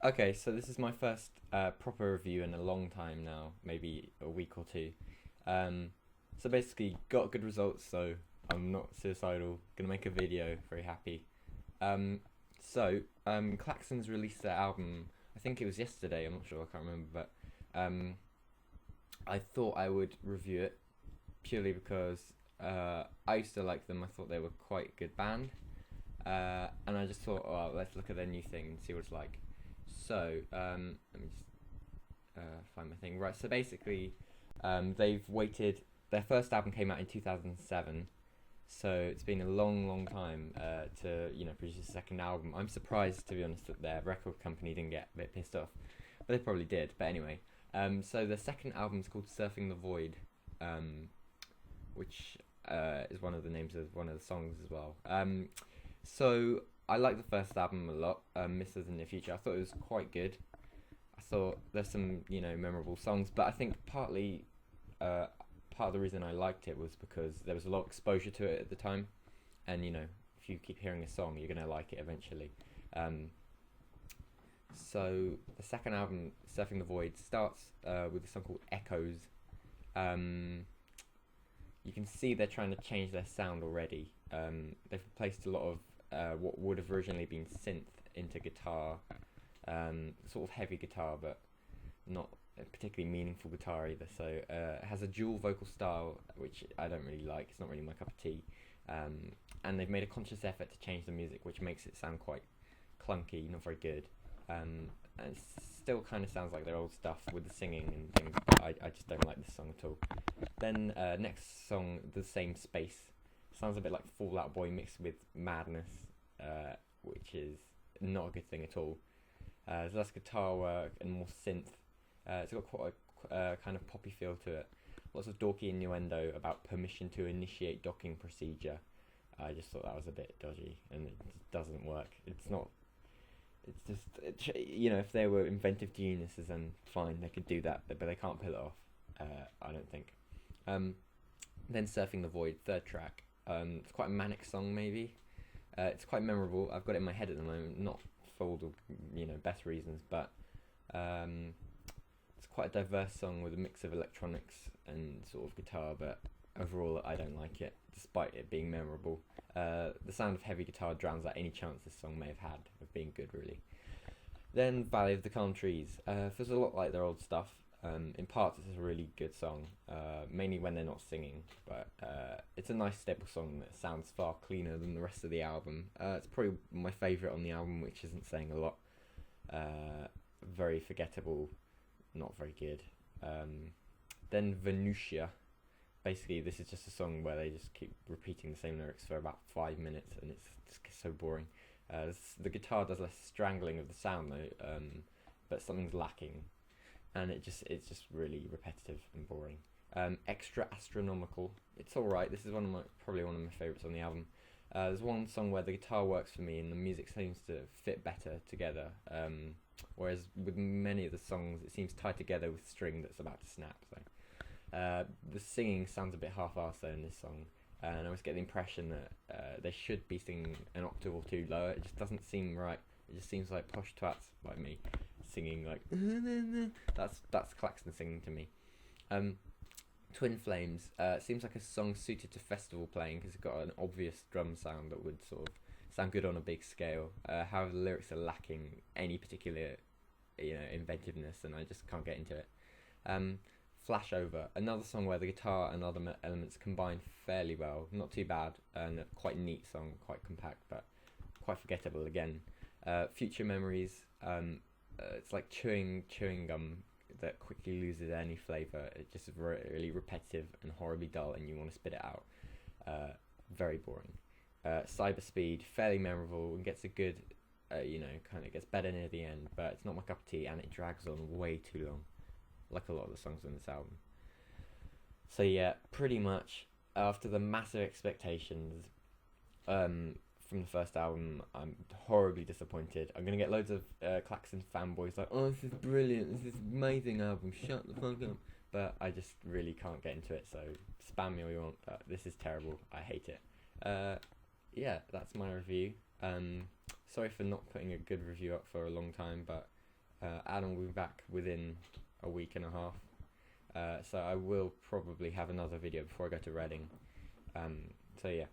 Okay, so this is my first proper review in a long time now, maybe a week or two. Um, so basically, got good results, so I'm not suicidal. Gonna make a video, very happy. Um, Klaxons released their album. I think it was yesterday. I'm not sure. I can't remember, but um, I thought I would review it purely because I used to like them. I thought they were quite a good band, and I just thought, oh, let's look at their new thing and see what it's like. Let me just find my thing. Right, so basically, they've waited. Their first album came out in 2007, so it's been a long, long time to produce a second album. I'm surprised, to be honest, that their record company didn't get a bit pissed off, but they probably did. But anyway, so the second album is called "Surfing the Void," which is one of the names of one of the songs as well. So I like the first album a lot, Mrs. in the Future. I thought it was quite good. I thought there's some, memorable songs, but I think part of the reason I liked it was because there was a lot of exposure to it at the time, and if you keep hearing a song, you're gonna like it eventually. Um, so the second album, Surfing the Void, starts with a song called Echoes. Um, you can see they're trying to change their sound already. They've replaced a lot of what would have originally been synth into guitar, sort of heavy guitar, but not a particularly meaningful guitar either. So it has a dual vocal style, which I don't really like. It's not really my cup of tea. And they've made a conscious effort to change the music, which makes it sound quite clunky, not very good. And it still kind of sounds like their old stuff with the singing and things, but I just don't like this song at all. Then next song, The Same Space. Sounds a bit like Fall Out Boy mixed with Madness, which is not a good thing at all. So that's guitar work and more synth. It's got quite a kind of poppy feel to it. Lots of dorky innuendo about permission to initiate docking procedure. I just thought that was a bit dodgy, and it just doesn't work. It's not. It's just if they were inventive geniuses, then fine, they could do that, but they can't pull it off. I don't think. Then Surfing the Void, third track. It's quite a manic song, maybe. It's quite memorable. I've got it in my head at the moment, not for all the best reasons, but it's quite a diverse song with a mix of electronics and sort of guitar. But overall, I don't like it, despite it being memorable. The sound of heavy guitar drowns out any chance this song may have had of being good, really. Then Valley of the Calm Trees feels a lot like their old stuff. In parts, it's a really good song, mainly when they're not singing, but it's a nice, stable song that sounds far cleaner than the rest of the album. It's probably my favourite on the album, which isn't saying a lot. Very forgettable, not very good. Then Venusia. Basically, this is just a song where they just keep repeating the same lyrics for about 5 minutes, and it's just so boring. The guitar does less strangling of the sound, though, but something's lacking. And it's just really repetitive and boring. Extra Astronomical. It's alright. This is probably one of my favourites on the album. There's one song where the guitar works for me and the music seems to fit better together. Whereas with many of the songs, it seems tied together with string that's about to snap. So the singing sounds a bit half-assed though in this song, and I always get the impression that they should be singing an octave or two lower. It just doesn't seem right. It just seems like posh twats like me singing like that's Klaxon singing to me. Twin Flames seems like a song suited to festival playing because it's got an obvious drum sound that would sort of sound good on a big scale. However, the lyrics are lacking any particular inventiveness, and I just can't get into it. Flashover, another song where the guitar and other elements combine fairly well. Not too bad, and a quite neat song, quite compact, but quite forgettable again. Future Memories. It's like chewing gum that quickly loses any flavour. It's just really repetitive and horribly dull, and you want to spit it out. Very boring. Cyberspeed, fairly memorable and gets a good, kind of gets better near the end, but it's not my cup of tea, and it drags on way too long, like a lot of the songs on this album. So yeah, pretty much after the massive expectations, from the first album, I'm horribly disappointed. I'm gonna get loads of Klaxon fanboys like, "Oh, this is brilliant! This is an amazing album! Shut the fuck up!" But I just really can't get into it. So spam me all you want. But this is terrible. I hate it. Yeah, that's my review. Sorry for not putting a good review up for a long time, but Adam will be back within a week and a half. So I will probably have another video before I go to Reading. So yeah.